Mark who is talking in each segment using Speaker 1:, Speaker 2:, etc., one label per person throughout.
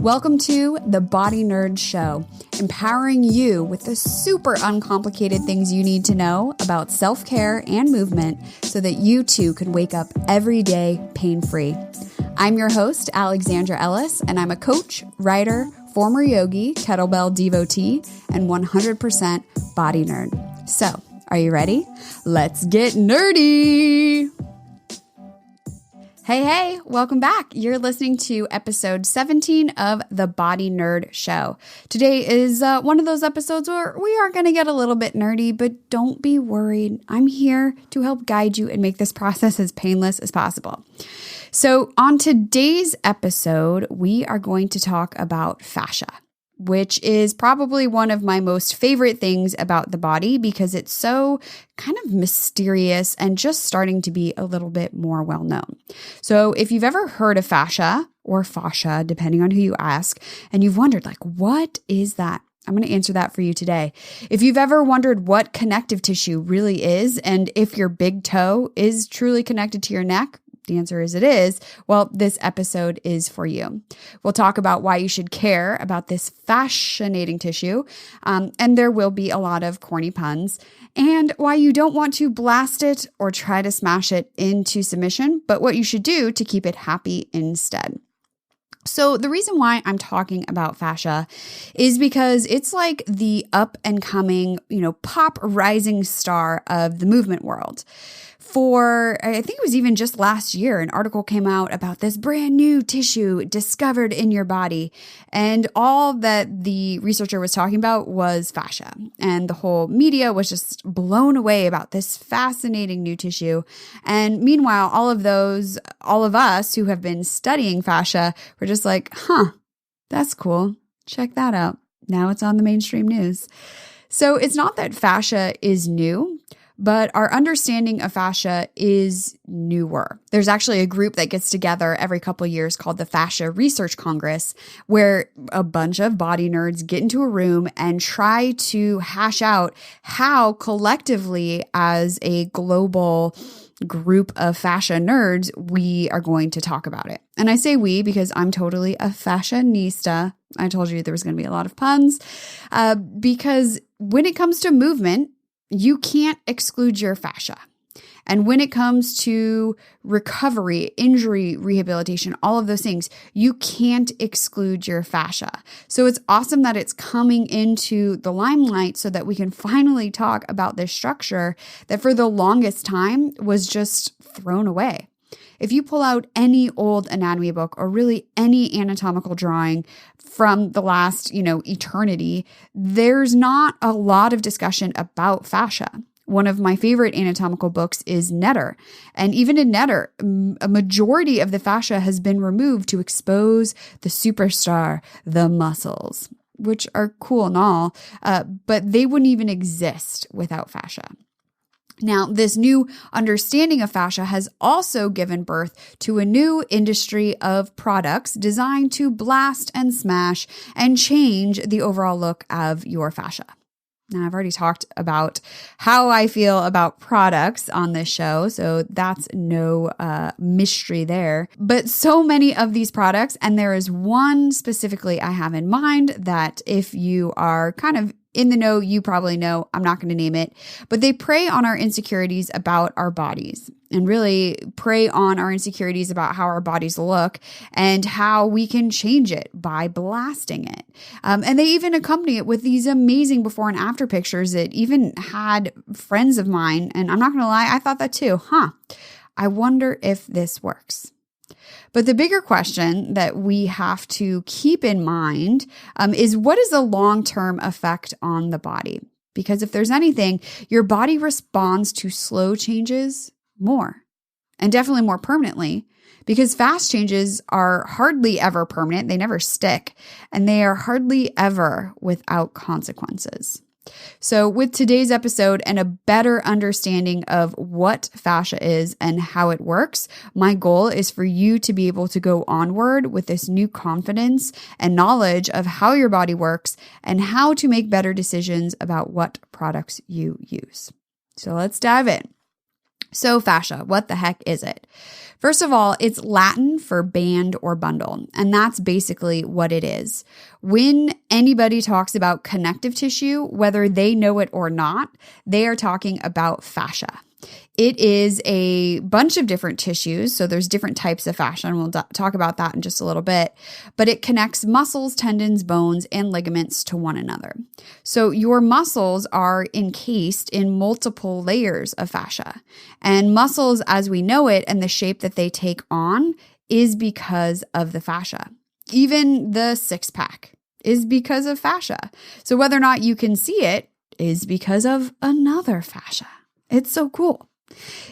Speaker 1: Welcome to the Body Nerd Show, empowering you with the super uncomplicated things you need to know about self-care and movement so that you too can wake up every day pain-free. I'm your host, Alexandra Ellis, and I'm a coach, writer, former yogi, kettlebell devotee, and 100% body nerd. So, are you ready? Let's get nerdy! Hey, welcome back. You're listening to episode 17 of the Body Nerd Show. Today is one of those episodes where we are going to get a little bit nerdy, but don't be worried. I'm here to help guide you and make this process as painless as possible. So on today's episode, we are going to talk about fascia, which is probably one of my most favorite things about the body because it's so kind of mysterious and just starting to be a little bit more well known. So if you've ever heard of fascia or fah-sha, depending on who you ask, and you've wondered like, what is that? I'm going to answer that for you today. If you've ever wondered what connective tissue really is, and if your big toe is truly connected to your neck, the answer is it is. Well, this episode is for you. We'll talk about why you should care about this fascinating tissue, and there will be a lot of corny puns, and why you don't want to blast it or try to smash it into submission, but what you should do to keep it happy instead. So the reason why I'm talking about fascia is because it's like the up and coming, pop rising star of the movement world. I think it was even just last year, an article came out about this brand new tissue discovered in your body. And all that the researcher was talking about was fascia. And the whole media was just blown away about this fascinating new tissue. And meanwhile, all of us who have been studying fascia were just like, that's cool. Check that out. Now it's on the mainstream news. So it's not that fascia is new, but our understanding of fascia is newer. There's actually a group that gets together every couple years called the Fascia Research Congress, where a bunch of body nerds get into a room and try to hash out how collectively as a global group of fascia nerds, we are going to talk about it. And I say we because I'm totally a fashionista. I told you there was going to be a lot of puns because when it comes to movement, you can't exclude your fascia. And when it comes to recovery, injury rehabilitation, all of those things, you can't exclude your fascia. So it's awesome that it's coming into the limelight so that we can finally talk about this structure that for the longest time was just thrown away. If you pull out any old anatomy book or really any anatomical drawing from the last, eternity, there's not a lot of discussion about fascia. One of my favorite anatomical books is Netter. And even in Netter, a majority of the fascia has been removed to expose the superstar, the muscles, which are cool and all, but they wouldn't even exist without fascia. Now, this new understanding of fascia has also given birth to a new industry of products designed to blast and smash and change the overall look of your fascia. Now, I've already talked about how I feel about products on this show, so that's no mystery there. But so many of these products, and there is one specifically I have in mind that if you are kind of in the know, you probably know, I'm not going to name it, but they prey on our insecurities about our bodies and really prey on our insecurities about how our bodies look and how we can change it by blasting it. And they even accompany it with these amazing before and after pictures that even had friends of mine, and I'm not going to lie, I thought that too, I wonder if this works. But the bigger question that we have to keep in mind is what is the long-term effect on the body? Because if there's anything, your body responds to slow changes more, and definitely more permanently, because fast changes are hardly ever permanent. They never stick, and they are hardly ever without consequences. So with today's episode and a better understanding of what fascia is and how it works, my goal is for you to be able to go onward with this new confidence and knowledge of how your body works and how to make better decisions about what products you use. So let's dive in. So fascia, what the heck is it? First of all, it's Latin for band or bundle, and that's basically what it is. When anybody talks about connective tissue, whether they know it or not, they are talking about fascia. It is a bunch of different tissues, so there's different types of fascia, and we'll talk about that in just a little bit, but it connects muscles, tendons, bones, and ligaments to one another. So your muscles are encased in multiple layers of fascia, and muscles as we know it and the shape that they take on is because of the fascia. Even the six-pack is because of fascia. So whether or not you can see it is because of another fascia. It's so cool.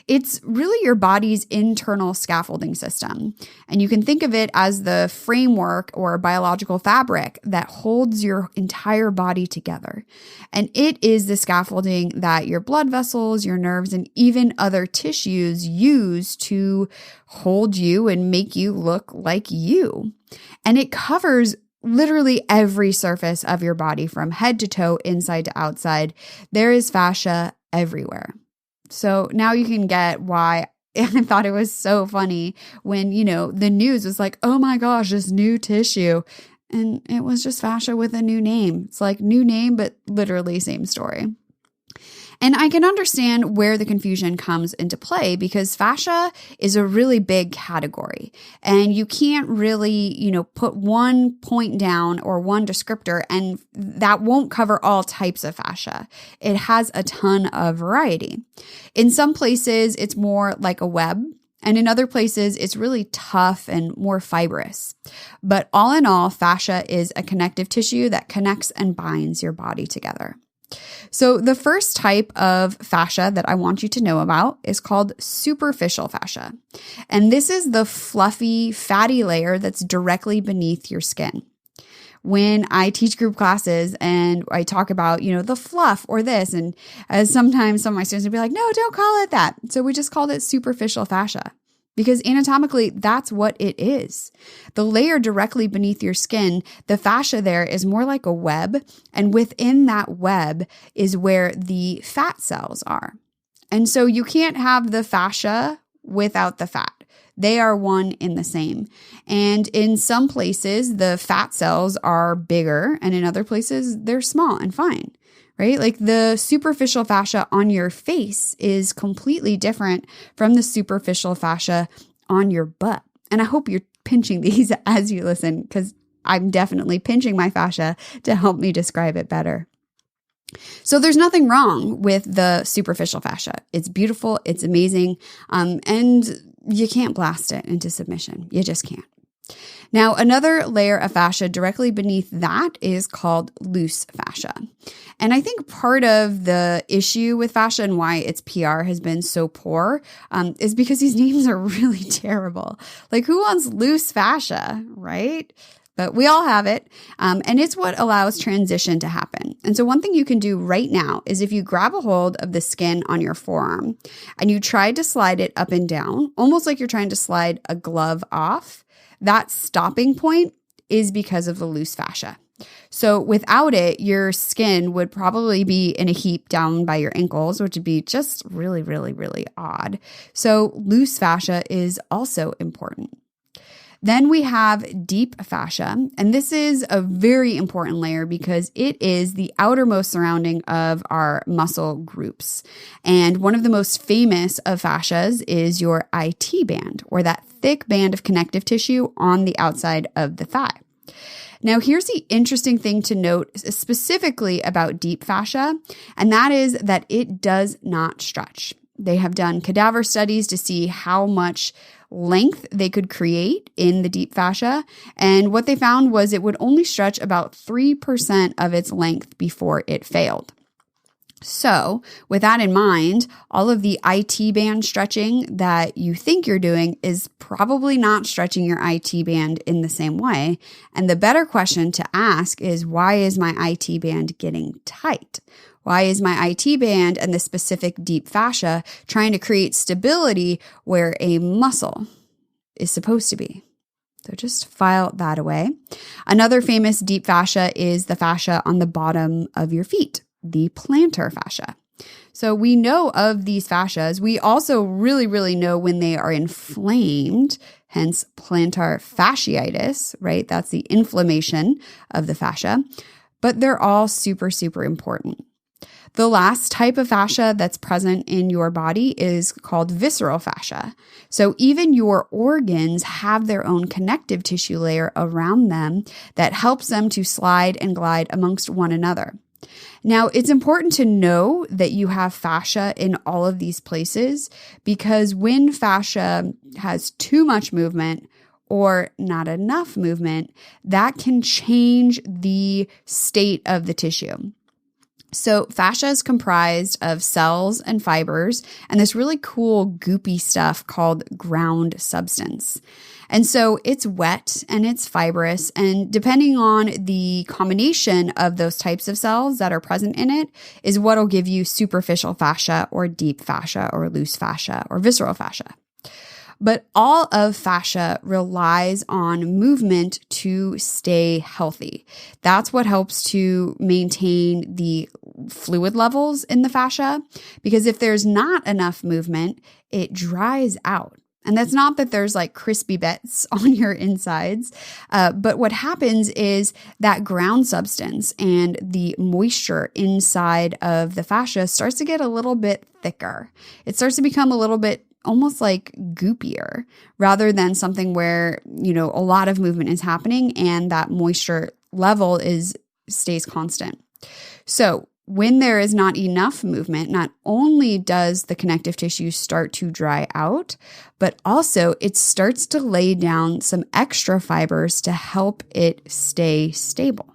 Speaker 1: It's really your body's internal scaffolding system. And you can think of it as the framework or biological fabric that holds your entire body together. And it is the scaffolding that your blood vessels, your nerves, and even other tissues use to hold you and make you look like you. And it covers literally every surface of your body from head to toe, inside to outside. There is fascia everywhere. So now you can get why I thought it was so funny when, the news was like, oh my gosh, this new tissue. And it was just fascia with a new name. It's like new name, but literally same story. And I can understand where the confusion comes into play because fascia is a really big category and you can't really, put one point down or one descriptor and that won't cover all types of fascia. It has a ton of variety. In some places, it's more like a web. And in other places, it's really tough and more fibrous. But all in all, fascia is a connective tissue that connects and binds your body together. So the first type of fascia that I want you to know about is called superficial fascia. And this is the fluffy, fatty layer that's directly beneath your skin. When I teach group classes and I talk about, the fluff or this, and sometimes some of my students will be like, no, don't call it that. So we just called it superficial fascia. Because anatomically, that's what it is. The layer directly beneath your skin, the fascia there is more like a web, and within that web is where the fat cells are. And so you can't have the fascia without the fat. They are one in the same. And in some places, the fat cells are bigger, and in other places, they're small and fine. Right? Like the superficial fascia on your face is completely different from the superficial fascia on your butt. And I hope you're pinching these as you listen, because I'm definitely pinching my fascia to help me describe it better. So there's nothing wrong with the superficial fascia. It's beautiful, it's amazing, and you can't blast it into submission. You just can't. Now, another layer of fascia directly beneath that is called loose fascia. And I think part of the issue with fascia and why its PR has been so poor is because these names are really terrible. Like, who wants loose fascia, right? But we all have it, and it's what allows transition to happen. And so one thing you can do right now is if you grab a hold of the skin on your forearm and you try to slide it up and down, almost like you're trying to slide a glove off, that stopping point is because of the loose fascia. So without it, your skin would probably be in a heap down by your ankles, which would be just really, really, really odd. So loose fascia is also important. Then we have deep fascia, and this is a very important layer because it is the outermost surrounding of our muscle groups. And one of the most famous of fascias is your IT band, or that thick band of connective tissue on the outside of the thigh. Now, here's the interesting thing to note specifically about deep fascia, and that is that it does not stretch. They have done cadaver studies to see how much length they could create in the deep fascia. And what they found was it would only stretch about 3% of its length before it failed. So with that in mind, all of the IT band stretching that you think you're doing is probably not stretching your IT band in the same way. And the better question to ask is, why is my IT band getting tight? Why is my IT band and the specific deep fascia trying to create stability where a muscle is supposed to be? So just file that away. Another famous deep fascia is the fascia on the bottom of your feet, the plantar fascia. So we know of these fascias. We also really, really know when they are inflamed, hence plantar fasciitis, right? That's the inflammation of the fascia. But they're all super, super important. The last type of fascia that's present in your body is called visceral fascia. So even your organs have their own connective tissue layer around them that helps them to slide and glide amongst one another. Now, it's important to know that you have fascia in all of these places because when fascia has too much movement or not enough movement, that can change the state of the tissue. So fascia is comprised of cells and fibers and this really cool goopy stuff called ground substance. And so it's wet and it's fibrous, and depending on the combination of those types of cells that are present in it is what will give you superficial fascia or deep fascia or loose fascia or visceral fascia. But all of fascia relies on movement to stay healthy. That's what helps to maintain the fluid levels in the fascia, because if there's not enough movement, it dries out. And that's not that there's like crispy bits on your insides, but what happens is that ground substance and the moisture inside of the fascia starts to get a little bit thicker. It starts to become a little bit almost like goopier rather than something where, a lot of movement is happening and that moisture level stays constant. So when there is not enough movement, not only does the connective tissue start to dry out, but also it starts to lay down some extra fibers to help it stay stable.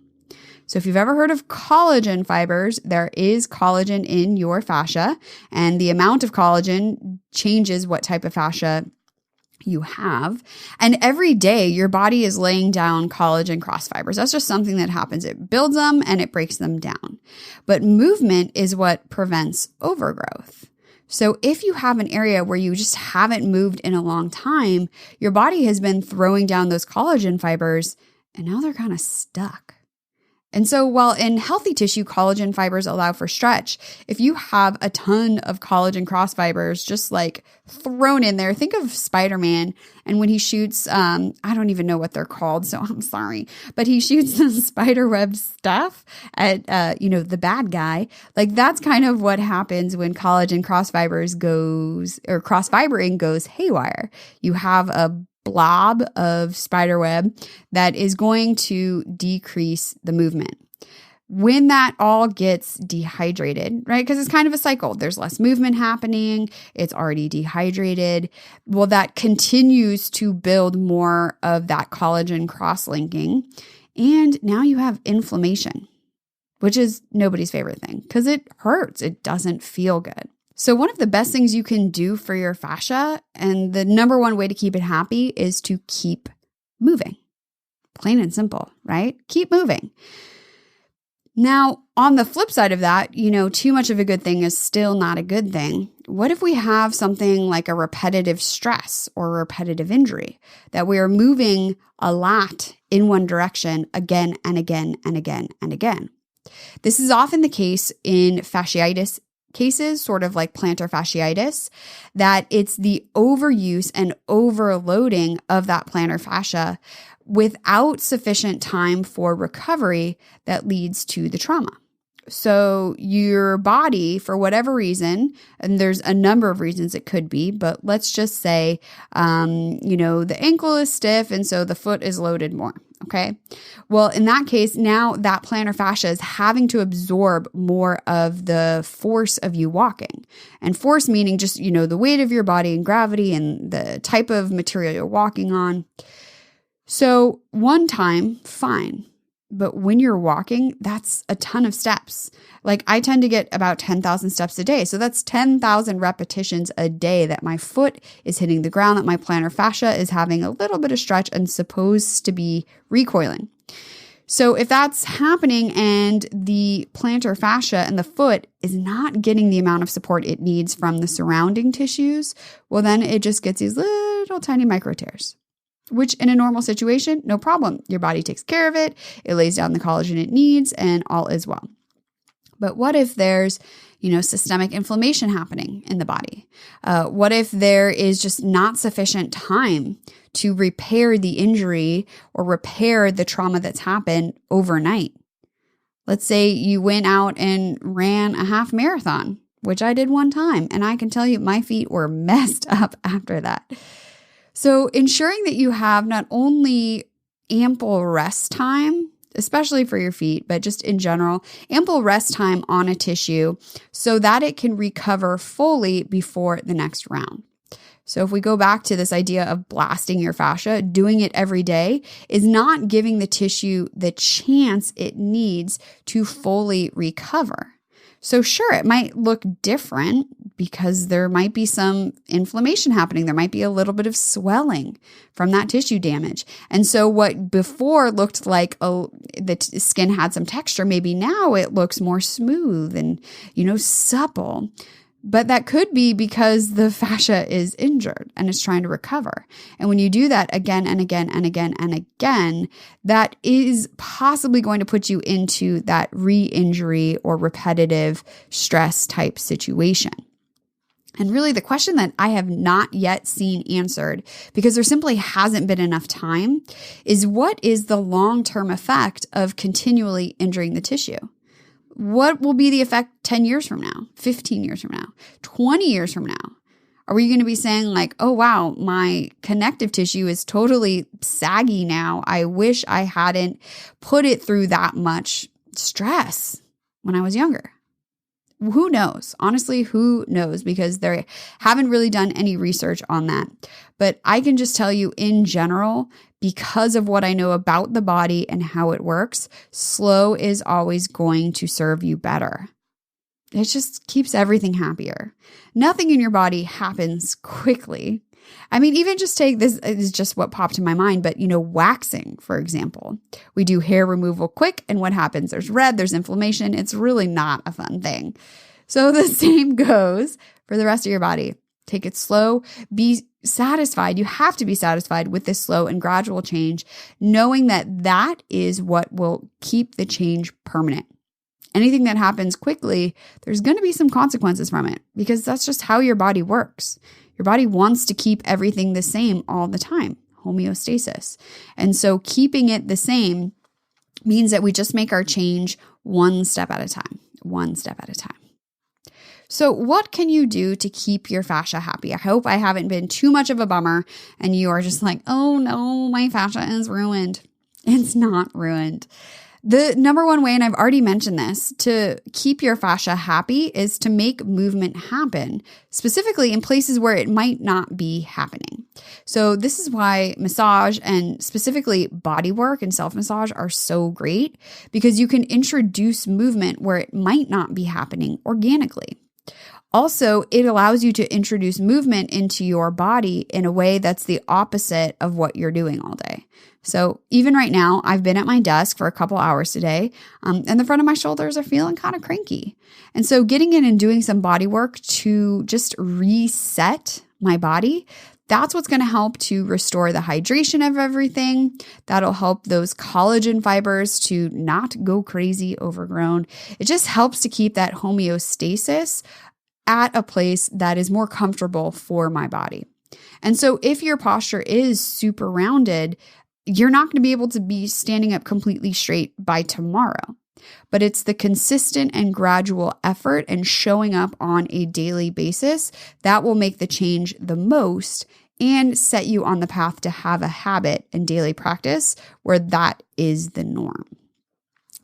Speaker 1: So if you've ever heard of collagen fibers, there is collagen in your fascia, and the amount of collagen changes what type of fascia you have. And every day your body is laying down collagen cross fibers. That's just something that happens. It builds them and it breaks them down. But movement is what prevents overgrowth. So if you have an area where you just haven't moved in a long time, your body has been throwing down those collagen fibers and now they're kind of stuck. And so while in healthy tissue, collagen fibers allow for stretch, if you have a ton of collagen cross fibers just like thrown in there, think of Spider-Man and when he shoots, I don't even know what they're called, so I'm sorry, but he shoots the spider web stuff at, the bad guy. Like that's kind of what happens when collagen cross fibering goes haywire. You have a blob of spider web that is going to decrease the movement. When that all gets dehydrated, right? Because it's kind of a cycle. There's less movement happening. It's already dehydrated. Well, that continues to build more of that collagen cross-linking. And now you have inflammation, which is nobody's favorite thing because it hurts. It doesn't feel good. So one of the best things you can do for your fascia, and the number one way to keep it happy, is to keep moving. Plain and simple, right? Keep moving. Now, on the flip side of that, too much of a good thing is still not a good thing. What if we have something like a repetitive stress or repetitive injury, that we are moving a lot in one direction again and again and again and again? This is often the case in fasciitis cases, sort of like plantar fasciitis, that it's the overuse and overloading of that plantar fascia without sufficient time for recovery that leads to the trauma. So your body, for whatever reason, and there's a number of reasons it could be, but let's just say, the ankle is stiff and so the foot is loaded more. Okay. Well, in that case, now that plantar fascia is having to absorb more of the force of you walking. And force meaning just, the weight of your body and gravity and the type of material you're walking on. So one time, fine. But when you're walking, that's a ton of steps. Like I tend to get about 10,000 steps a day. So that's 10,000 repetitions a day that my foot is hitting the ground, that my plantar fascia is having a little bit of stretch and supposed to be recoiling. So if that's happening and the plantar fascia and the foot is not getting the amount of support it needs from the surrounding tissues, well, then it just gets these little tiny micro tears. Which in a normal situation, no problem. Your body takes care of it. It lays down the collagen it needs and all is well. But what if there's, systemic inflammation happening in the body? What if there is just not sufficient time to repair the injury or repair the trauma that's happened overnight? Let's say you went out and ran a half marathon, which I did one time, and I can tell you my feet were messed up after that. So ensuring that you have not only ample rest time, especially for your feet, but just in general, ample rest time on a tissue so that it can recover fully before the next round. So if we go back to this idea of blasting your fascia, doing it every day is not giving the tissue the chance it needs to fully recover. So sure, it might look different because there might be some inflammation happening. There might be a little bit of swelling from that tissue damage. And so what before looked like the skin had some texture, maybe now it looks more smooth and, supple. But that could be because the fascia is injured and it's trying to recover. And when you do that again and again and again and again, that is possibly going to put you into that re-injury or repetitive stress type situation. And really the question that I have not yet seen answered, because there simply hasn't been enough time, is what is the long-term effect of continually injuring the tissue? What will be the effect 10 years from now, 15 years from now, 20 years from now? Are we going to be saying like, oh, wow, my connective tissue is totally saggy now. I wish I hadn't put it through that much stress when I was younger. Who knows? Honestly, who knows? Because they haven't really done any research on that. But I can just tell you in general, because of what I know about the body and how it works, slow is always going to serve you better. It just keeps everything happier. Nothing in your body happens quickly. I mean, even just take this is just what popped in my mind, but waxing, for example. We do hair removal quick, and what happens? There's red, there's inflammation. It's really not a fun thing. So the same goes for the rest of your body. Take it slow, be satisfied. You have to be satisfied with this slow and gradual change, knowing that that is what will keep the change permanent. Anything that happens quickly, there's going to be some consequences from it because that's just how your body works. Your body wants to keep everything the same all the time, homeostasis. And so keeping it the same means that we just make our change one step at a time, one step at a time. So what can you do to keep your fascia happy? I hope I haven't been too much of a bummer and you are just like, oh no, my fascia is ruined. It's not ruined. The number one way, and I've already mentioned this, to keep your fascia happy is to make movement happen, specifically in places where it might not be happening. So this is why massage and specifically body work and self-massage are so great, because you can introduce movement where it might not be happening organically. Also, it allows you to introduce movement into your body in a way that's the opposite of what you're doing all day. So even right now, I've been at my desk for a couple hours today, and the front of my shoulders are feeling kind of cranky. And so getting in and doing some body work to just reset my body, that's what's going to help to restore the hydration of everything. That'll help those collagen fibers to not go crazy overgrown. It just helps to keep that homeostasis at a place that is more comfortable for my body. And so if your posture is super rounded, you're not going to be able to be standing up completely straight by tomorrow. But it's the consistent and gradual effort and showing up on a daily basis that will make the change the most and set you on the path to have a habit and daily practice where that is the norm.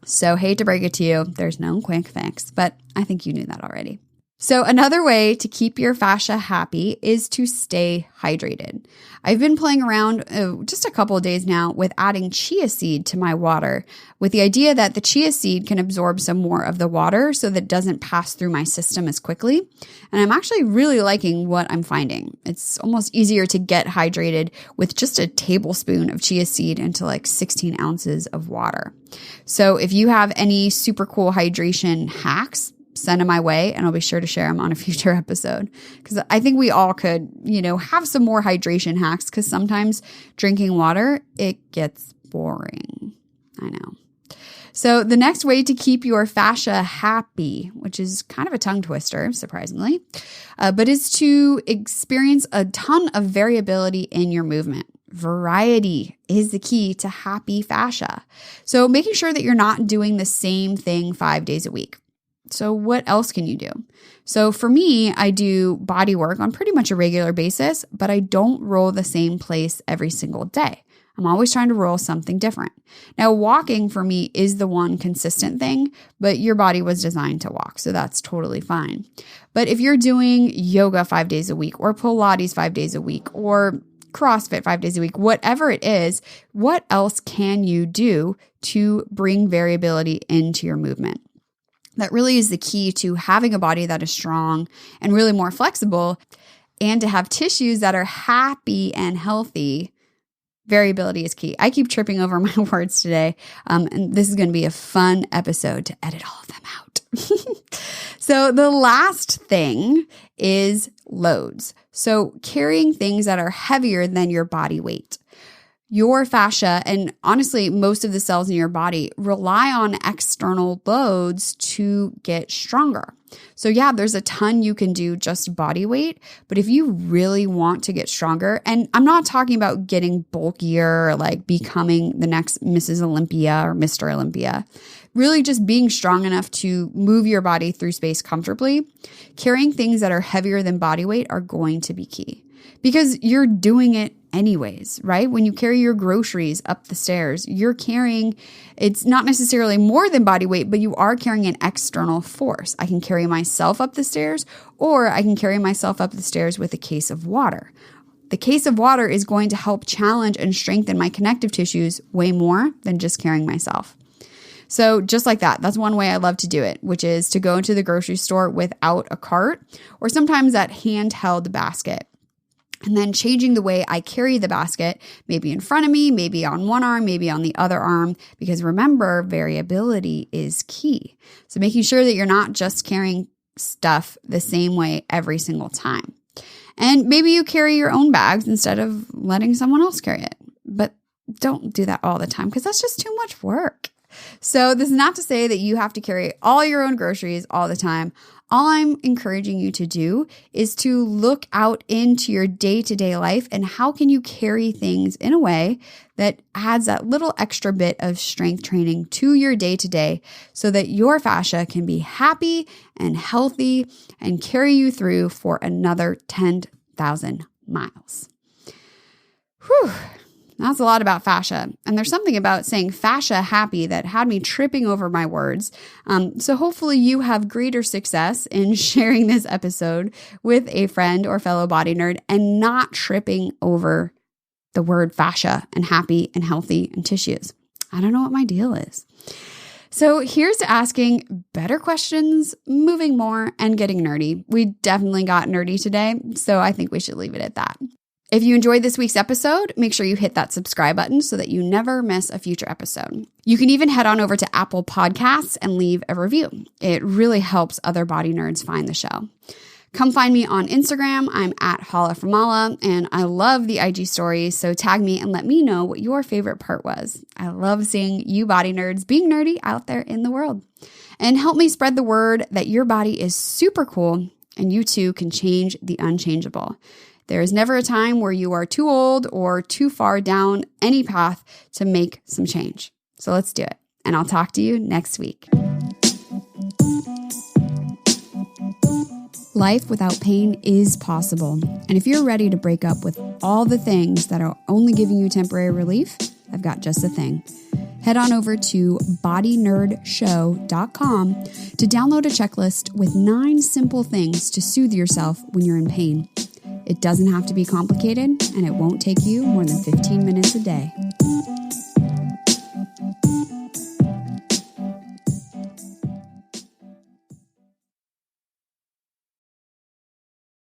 Speaker 1: So hate to break it to you, there's no quick fix, but I think you knew that already. So another way to keep your fascia happy is to stay hydrated. I've been playing around just a couple of days now with adding chia seed to my water with the idea that the chia seed can absorb some more of the water so that it doesn't pass through my system as quickly. And I'm actually really liking what I'm finding. It's almost easier to get hydrated with just a tablespoon of chia seed into like 16 ounces of water. So if you have any super cool hydration hacks, send them my way and I'll be sure to share them on a future episode. Because I think we all could, have some more hydration hacks because sometimes drinking water, it gets boring. I know. So the next way to keep your fascia happy, which is kind of a tongue twister, surprisingly, but is to experience a ton of variability in your movement. Variety is the key to happy fascia. So making sure that you're not doing the same thing 5 days a week. So what else can you do? So for me, I do body work on pretty much a regular basis, but I don't roll the same place every single day. I'm always trying to roll something different. Now, walking for me is the one consistent thing, but your body was designed to walk, so that's totally fine. But if you're doing yoga 5 days a week or Pilates 5 days a week or CrossFit 5 days a week, whatever it is, what else can you do to bring variability into your movement? That really is the key to having a body that is strong and really more flexible, and to have tissues that are happy and healthy. Variability is key. I keep tripping over my words today, and this is going to be a fun episode to edit all of them out. So the last thing is loads. So carrying things that are heavier than your body weight. Your fascia, and honestly, most of the cells in your body, rely on external loads to get stronger. So yeah, there's a ton you can do just body weight, but if you really want to get stronger, and I'm not talking about getting bulkier or like becoming the next Mrs. Olympia or Mr. Olympia, really just being strong enough to move your body through space comfortably, carrying things that are heavier than body weight are going to be key. Because you're doing it anyways, right? When you carry your groceries up the stairs, you're carrying, it's not necessarily more than body weight, but you are carrying an external force. I can carry myself up the stairs, or I can carry myself up the stairs with a case of water. The case of water is going to help challenge and strengthen my connective tissues way more than just carrying myself. So just like that, that's one way I love to do it, which is to go into the grocery store without a cart, or sometimes that handheld basket. And then changing the way I carry the basket, maybe in front of me, maybe on one arm, maybe on the other arm, because remember, variability is key. So making sure that you're not just carrying stuff the same way every single time. And maybe you carry your own bags instead of letting someone else carry it. But don't do that all the time, because that's just too much work. So this is not to say that you have to carry all your own groceries all the time. All I'm encouraging you to do is to look out into your day-to-day life and how can you carry things in a way that adds that little extra bit of strength training to your day-to-day so that your fascia can be happy and healthy and carry you through for another 10,000 miles. Whew. That's a lot about fascia. And there's something about saying fascia happy that had me tripping over my words. So hopefully you have greater success in sharing this episode with a friend or fellow body nerd and not tripping over the word fascia and happy and healthy and tissues. I don't know what my deal is. So here's to asking better questions, moving more, and getting nerdy. We definitely got nerdy today, so I think we should leave it at that. If you enjoyed this week's episode, make sure you hit that subscribe button so that you never miss a future episode. You can even head on over to Apple Podcasts and leave a review. It really helps other body nerds find the show. Come find me on Instagram. I'm at Hala from Mala, and I love the IG stories, so tag me and let me know what your favorite part was. I love seeing you body nerds being nerdy out there in the world. And help me spread the word that your body is super cool and you too can change the unchangeable. There is never a time where you are too old or too far down any path to make some change. So let's do it. And I'll talk to you next week. Life without pain is possible. And if you're ready to break up with all the things that are only giving you temporary relief, I've got just the thing. Head on over to bodynerdshow.com to download a checklist with 9 simple things to soothe yourself when you're in pain. It doesn't have to be complicated, and it won't take you more than 15 minutes a day.